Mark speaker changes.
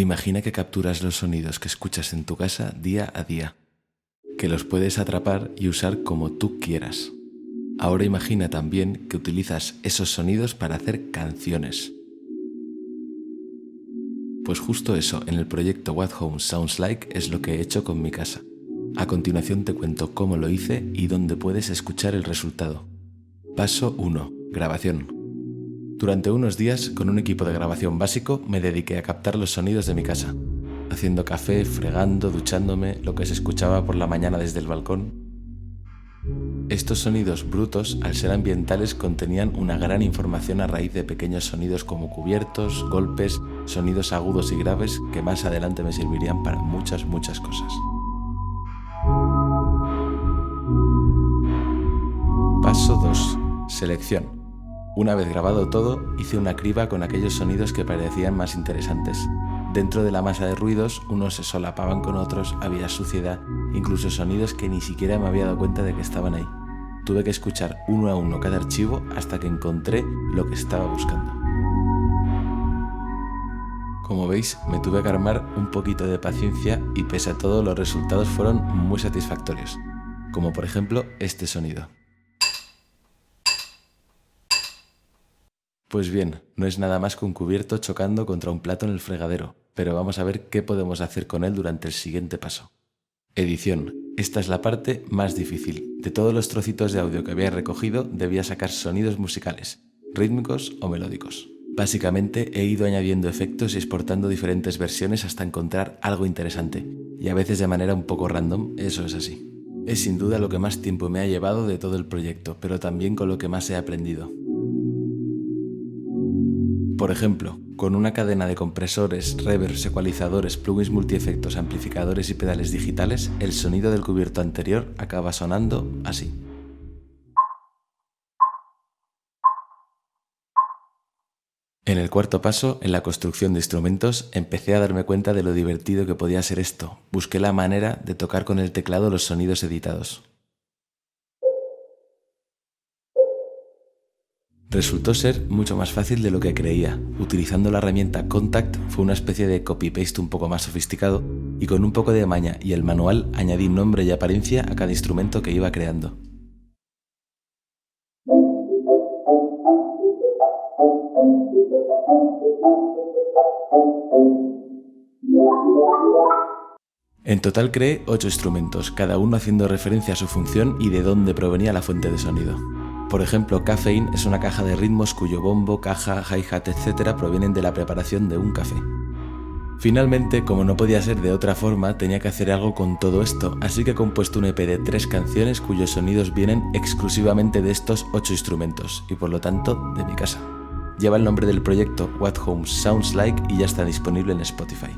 Speaker 1: Imagina que capturas los sonidos que escuchas en tu casa día a día, que los puedes atrapar y usar como tú quieras. Ahora imagina también que utilizas esos sonidos para hacer canciones. Pues justo eso, en el proyecto What Home Sounds Like es lo que he hecho con mi casa. A continuación te cuento cómo lo hice y dónde puedes escuchar el resultado. Paso 1. Grabación. Durante unos días, con un equipo de grabación básico, me dediqué a captar los sonidos de mi casa, haciendo café, fregando, duchándome, lo que se escuchaba por la mañana desde el balcón. Estos sonidos brutos, al ser ambientales, contenían una gran información a raíz de pequeños sonidos como cubiertos, golpes, sonidos agudos y graves que más adelante me servirían para muchas cosas. Paso 2. Selección. Una vez grabado todo, hice una criba con aquellos sonidos que parecían más interesantes. Dentro de la masa de ruidos, unos se solapaban con otros, había suciedad, incluso sonidos que ni siquiera me había dado cuenta de que estaban ahí. Tuve que escuchar uno a uno cada archivo hasta que encontré lo que estaba buscando. Como veis, me tuve que armar un poquito de paciencia y pese a todo los resultados fueron muy satisfactorios, como por ejemplo este sonido. Pues bien, no es nada más que un cubierto chocando contra un plato en el fregadero, pero vamos a ver qué podemos hacer con él durante el siguiente paso. Edición. Esta es la parte más difícil. De todos los trocitos de audio que había recogido, debía sacar sonidos musicales, rítmicos o melódicos. Básicamente he ido añadiendo efectos y exportando diferentes versiones hasta encontrar algo interesante, y a veces de manera un poco random, eso es así. Es sin duda lo que más tiempo me ha llevado de todo el proyecto, pero también con lo que más he aprendido. Por ejemplo, con una cadena de compresores, reverbs, ecualizadores, plugins multiefectos, amplificadores y pedales digitales, el sonido del cubierto anterior acaba sonando así. En el cuarto paso, en la construcción de instrumentos, empecé a darme cuenta de lo divertido que podía ser esto. Busqué la manera de tocar con el teclado los sonidos editados. Resultó ser mucho más fácil de lo que creía. Utilizando la herramienta Kontakt fue una especie de copy-paste un poco más sofisticado y con un poco de maña y el manual añadí nombre y apariencia a cada instrumento que iba creando. En total creé 8 instrumentos, cada uno haciendo referencia a su función y de dónde provenía la fuente de sonido. Por ejemplo, Caffeine es una caja de ritmos cuyo bombo, caja, hi-hat, etc. provienen de la preparación de un café. Finalmente, como no podía ser de otra forma, tenía que hacer algo con todo esto, así que he compuesto un EP de 3 canciones cuyos sonidos vienen exclusivamente de estos 8 instrumentos, y por lo tanto, de mi casa. Lleva el nombre del proyecto What Home Sounds Like y ya está disponible en Spotify.